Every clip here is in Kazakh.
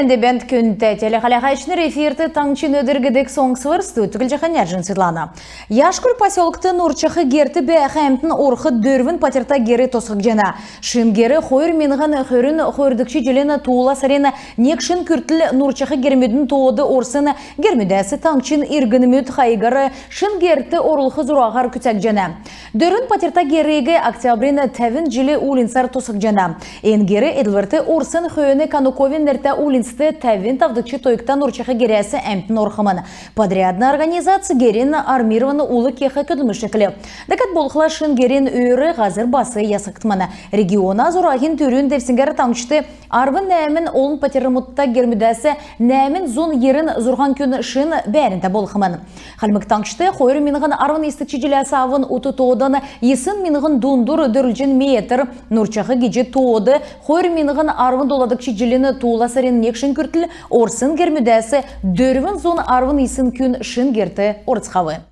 Тенде бент күнте телехалахайшныр эфирты таңчин өдіргідік соңсывыр студтігіл жақан әржін сыйлана. Яшкүл поселкты Нурчахы герті бәхәмтін орхы дөрвін патерта гері тосық жана. Шынгері хойыр меніған хөрін хойырдықшы желені туыла сарена некшін күртіл Нурчахы гермедің тоуды орсыны гермедәсі таңчин иргінімет хайгары шынгерті орылхы зұрағар күтәк жана. Дөрвін патерта герегі октябрин тәвін жилі улинсар тосық жана. Енгері Эдварты орсын хойыны Кануковин улинсты тәвин тавдыкчы тойктан Нурчахы герәсі әмтін орхымын. Подрядна организация герин армированы улы кеха көділмішіклі. Дәкәт болқыла шын герин үйірі ғазыр басы ясықтыманы. Региона зұрағын түрін дәвсінгері таңшты арвын нәмін олын патерымытта гермедәсі нәмін зон ерін зұрған күн шын бәрінді болқымын. Қалмық таңшты қойыр меніғын арвын истікчі желәсі авын ұты тоғыданы есын меніғын дундур дөрілжін метр Нурчахы геже тоғыды қойыр меніғын арвын доладықчы желені туыла сарен некшін күртіл орсын гермедәсі дөрвін зон арвын исін күн шын герті орцхавы.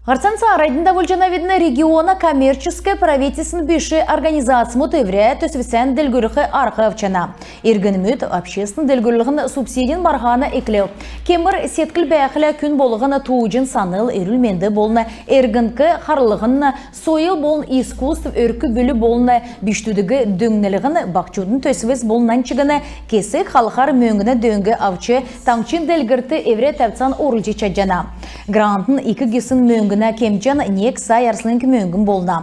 Гарцанца арайдында вольжанавидны региона коммерческая правительственный бюши организация мутевря төсвисен дельгүріхі арқы авчана. Иргінмют общественный дельгүрлігін субсидиен барғаны еклеу. Кемір сеткіл бәқілі күн болығын туыжын саныл ерілменді болны эргінкі қарлығын сойыл болын искусств өркі бөлі болны биштудығы дөңнелігін бақчудың төсвис болынан чығыны кесік халқар мөңгіні дөңгі авчы таңчин дельгірті евре тәпсан орылжы чаджана. Грантын екі кесін мөңгіні кемчан нек сай арслынк мөңгін болна.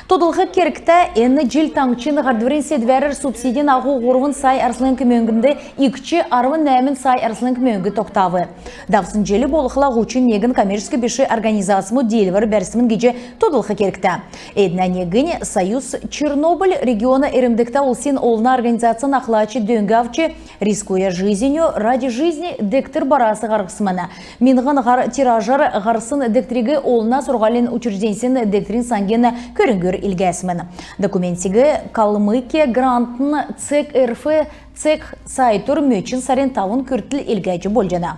Тодылғы керікті әні жил таңчин ғардварин седвәрір субсидиен ағу ғорвын сай арслынк мөңгінді икчі арвын нәмін сай арслынк мөңгі тоқтавы. Давсын желі болықла ғучын негін коммерческий беші организациясымы дейлівір бәрсімін геже тодылғы керікті. Әдіна негін Союз Чернобыль региона әрімдікті олсен олына организациян ақлачы дөңгі авчы рискуя жизнью ради жизни дектір барасы ғарғысымына. Минғын ғар тиражар ғарсын дектіригі олына сұрғален учрежденсен дектрин сангені көрінгөр илгәсімін. Документігі Калмыкия грантын ЦЕК РФ ЦЕК сайтур мөчін сарен тавын күртіл илгәжі болжана.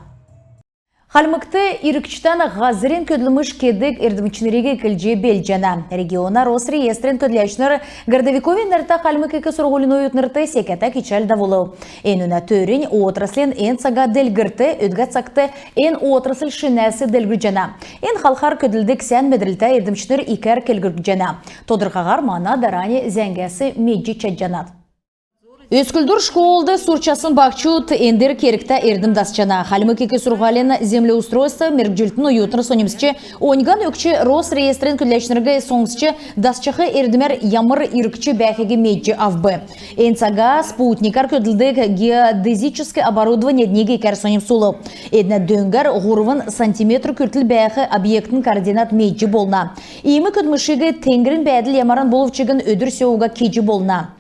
Халмыкты ирікчтан ғазырен көділміш кедік ердімчінерегі кілже белжана. Региона Росреестрен көділәшнер Гордовиковин нәрті Халмык екі сұрғылын ойытнырты секета кечәл давылы. Әнуна төрін отраслен ән саға дәлгірті, өдгәт сақты ән отрасль шинәсі дәлгіржана. Ән халқар көділдік сән медрілті ердімчінер икәр келгіржана. Тодырғағар мана дарани зәңгәсі меджи чәджанат. Өскүлдүр школды сурчасын бақчут эндер керікті ердім дасчана. Халмык екі сұрғален землеустройство меркжілтін уютныр сонемсче оңган өкчі Росреестрен күлләшнерге соңсче дасчахы ердімер ямыр иркчі бәхеге меджі авбы. Энсага спутникар көділдік геодезическое оборудование днеге кәр сонемсулы. Эдна дөңгар ғурвын сантиметр күртіл бәхі объектін координат меджі болна. Иймі көдмішігі тенгірін бәділ ямаран болывчығын өдір сеуға кежі болна.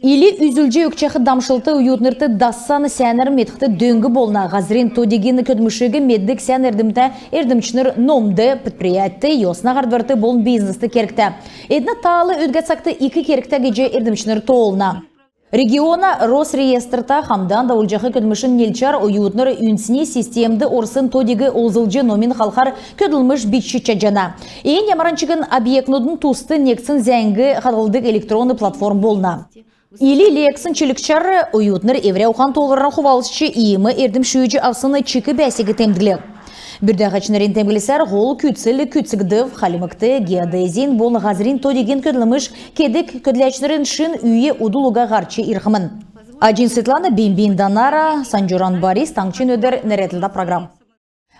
Или үзілже өкчәқы дамшылты уютнырты дассаны сәнір метіқті дөңгі болна. Ғазырин тодегені көдмішігі меддік сән ердімті ердімчінір номды, предприятты, йосна ғардварты болын бизнесті керікті. Эдна талы өдгәтсақты екі керікті геже ердімчінір тоолна. Региона Росреестрта хамдан даулжақы көдмішін нелчар уютныр үнсіне системді орсын тодегі олзылжы номин халқар көділміш битші чаджана. Ең ямаранчығын объектнудың тусты нексін зәңгі қадылдық электронны платформ болна. Или лексын чилікчар уютныр евре ухан толғыран хувалысчы иімі ердім шүйджі авсыны чикі бәсегі темділі. Бүрдәғачнерін темгілісер ғол күтсілі күтсігдів халимыкты геодезин бол ғазырин тодеген көділіміш кедік көділәчнерін шын үйе удулуға ғарчы ирхымын. Аджин Светлана Бимбин Данара, Санжуран Борис, таңчин өдір нәретілді программ.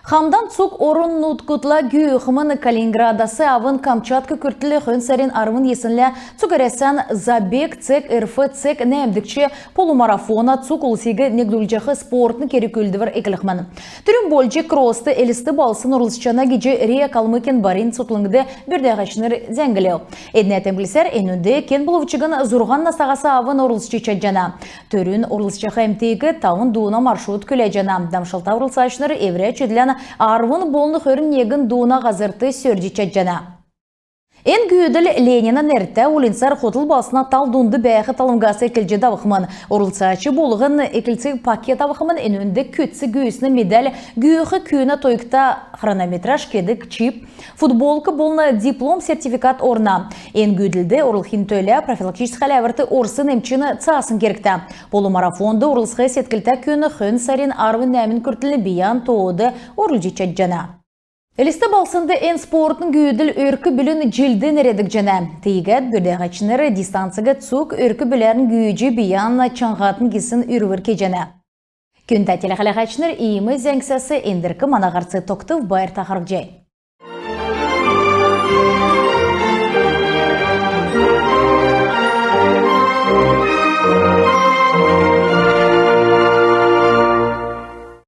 Хамдан цук орын нуткутла гүйхымын Калининградасы авын Камчатка күртілі хөн сәрін арвын есінлі цугарясан забег цек РФ цек нәмдікче полумарафона цук улсегі негдулжақы спортны кері көлдівір екіліқмін. Түрін болжы кросты әлісті балсын ұрылсычана геже Рия Калмыкин барин сұтлыңды бүрдәғашыныр зәңгілеу. Әдіне әтемгілісер әнуді кен бұлывчығын зұрған насағасы авын ұрылсычы чаджана. Түрін ұрылсычақы әмтегі тауын дуына маршрут көләжана. Дамшылта ұрылсачыныр евре чөділән арвын болны хөрін егін дуына ғазырты сөрді чаджана. En güdül Lenina nerte ulinsar hotel basına talduğundu bəyəxi talımgası ekilci davıqımın. Orulsaçı bolğun ekilci paket davıqımın en önde kötsi göğüsüne medal güyüqi küyüne toyukta xronometraj kedik çip, futbolka bolna diplom sertifikat orna. En güdülde orulxin töyle profilakçist xaləvərti orсын emçini çasın kerikti. Bolu marafonda orulsıqı setkilta küyüne xün sarin arvın nəmin kürtili biyan toğudu orulcu çadjana. Eliste balsında en sportun güydül örkü bilin cildi neredik jana. Teygat bördəğaçınları distansiga tsuk örkü bilərin güyücü biyanla çanğatın gisin ürvürke jana. Küntä teleğaçınır iyimi zəngsəsi endirki manağarsı toktiv bayır taxarıqcay.